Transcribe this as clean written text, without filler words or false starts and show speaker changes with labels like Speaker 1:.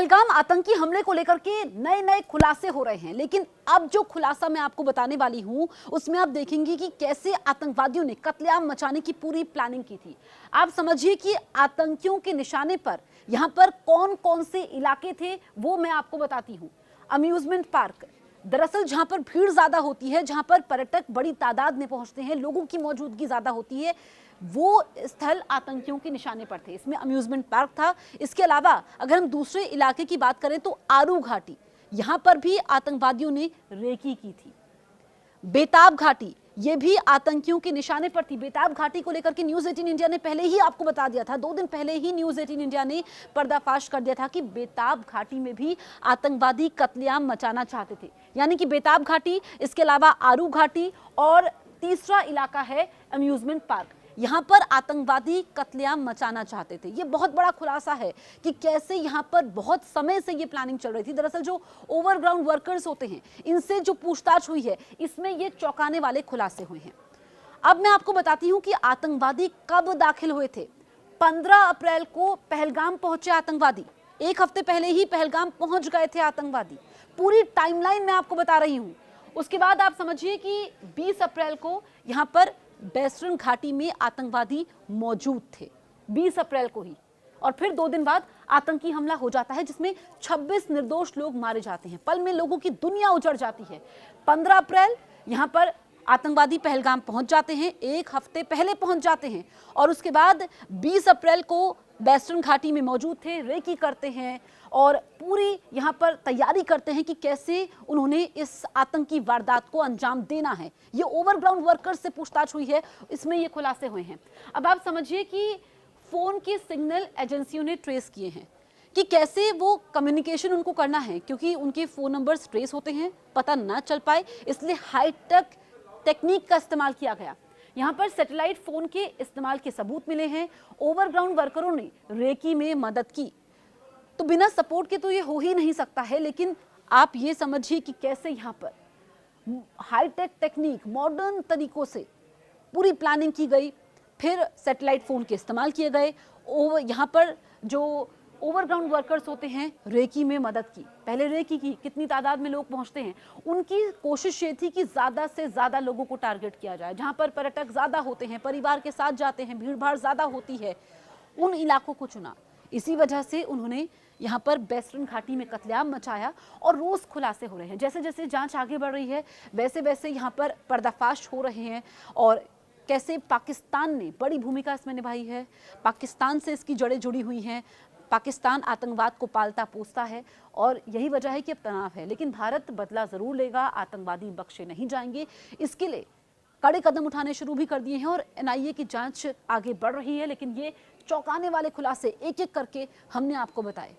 Speaker 1: पहलगाम आतंकी हमले को लेकर के नए नए खुलासे हो रहे हैं, लेकिन अब जो खुलासा मैं आपको बताने वाली हूं उसमें आप देखेंगे कि कैसे आतंकवादियों ने कत्लेआम मचाने की पूरी प्लानिंग की थी। आप समझिए कि आतंकियों के निशाने पर यहां पर कौन कौन से इलाके थे वो मैं आपको बताती हूं। अम्यूजमेंट पार्क, दरअसल जहां पर भीड़ ज्यादा होती है, जहां पर पर्यटक बड़ी तादाद में पहुंचते हैं, लोगों की मौजूदगी ज्यादा होती है, वो स्थल आतंकियों के निशाने पर थे। इसमें अम्यूजमेंट पार्क था। इसके अलावा अगर हम दूसरे इलाके की बात करें तो आरू घाटी, यहां पर भी आतंकवादियों ने रेकी की थी। बेताब घाटी, ये भी आतंकियों के निशाने पर थी। बेताब घाटी को लेकर के न्यूज 18 इंडिया ने पहले ही आपको बता दिया था, 2 दिन पहले ही न्यूज 18 इंडिया ने पर्दाफाश कर दिया था कि बेताब घाटी में भी आतंकवादी कत्लेआम मचाना चाहते थे। यानी कि बेताब घाटी, इसके अलावा आरू घाटी और तीसरा इलाका है अम्यूजमेंट पार्क, यहां पर आतंकवादी कत्लेआम मचाना चाहते थे। ये बहुत बड़ा खुलासा है कि कैसे यहां पर बहुत समय से ये प्लानिंग चल रही थी। दरअसल जो ओवरग्राउंड वर्कर्स होते हैं, इनसे जो पूछताछ हुई है, इसमें ये चौंकाने वाले खुलासे हुए हैं। अब मैं आपको बताती हूं कि आतंकवादी कब दाखिल हुए थे। 15 अप्रैल को पहलगाम पहुंचे आतंकवादी। 1 हफ्ते पहले ही पहलगाम पहुंच गए थे आतंकवादी। पूरी टाइमलाइन मैं आपको बता रही हूं। उसके बाद आप समझिए कि 20 अप्रैल को यहां पर बैसरन घाटी में आतंकवादी मौजूद थे, 20 अप्रैल को ही। और फिर 2 दिन बाद आतंकी हमला हो जाता है जिसमें 26 निर्दोष लोग मारे जाते हैं। पल में लोगों की दुनिया उजड़ जाती है। 15 अप्रैल यहां पर आतंकवादी पहलगाम पहुंच जाते हैं, 1 हफ्ते पहले पहुंच जाते हैं। और उसके बाद 20 अप्रैल को बैसरन घाटी में मौजूद थे, रेकी करते हैं और पूरी यहाँ पर तैयारी करते हैं कि कैसे उन्होंने इस आतंकी वारदात को अंजाम देना है। ये ओवरग्राउंड वर्कर्स से पूछताछ हुई है, इसमें ये खुलासे हुए हैं। अब आप समझिए कि फोन के सिग्नल एजेंसियों ने ट्रेस किए हैं कि कैसे वो कम्युनिकेशन उनको करना है, क्योंकि उनके फोन नंबर्स ट्रेस होते हैं, पता ना चल पाए, इसलिए हाईटेक टेक्निक का इस्तेमाल किया गया। यहाँ पर सैटेलाइट फोन के इस्तेमाल के सबूत मिले हैं। ओवरग्राउंड वर्करों ने रेकी में मदद की। तो बिना सपोर्ट के तो ये हो ही नहीं सकता है, लेकिन आप ये समझिए कि कैसे यहाँ पर हाईटेक टेक्निक, मॉडर्न तरीकों से पूरी प्लानिंग की गई। फिर सैटेलाइट फोन के इस्तेमाल किए गए। यहाँ पर जो ओवरग्राउंड वर्कर्स होते हैं, रेकी में मदद की। पहले रेकी की, कितनी तादाद में लोग पहुंचते हैं, उनकी कोशिश ये थी कि ज़्यादा से ज़्यादा लोगों को टारगेट किया जाए। जहां पर पर्यटक ज़्यादा होते हैं, परिवार के साथ जाते हैं, भीड़ भाड़ ज़्यादा होती है, उन इलाकों को चुना। इसी वजह से उन्होंने यहाँ पर बैसरन घाटी में कत्लेआम मचाया और रोज़ खुलासे हो रहे हैं। जैसे जैसे जाँच आगे बढ़ रही है, वैसे वैसे यहाँ पर पर्दाफाश हो रहे हैं और कैसे पाकिस्तान ने बड़ी भूमिका इसमें निभाई है। पाकिस्तान से इसकी जड़ें जुड़ी हुई हैं। पाकिस्तान आतंकवाद को पालता पोसता है और यही वजह है कि अब तनाव है। लेकिन भारत बदला जरूर लेगा, आतंकवादी बख्शे नहीं जाएंगे। इसके लिए कड़े कदम उठाने शुरू भी कर दिए हैं और एनआईए की जांच आगे बढ़ रही है। लेकिन ये चौंकाने वाले खुलासे एक एक करके हमने आपको बताए।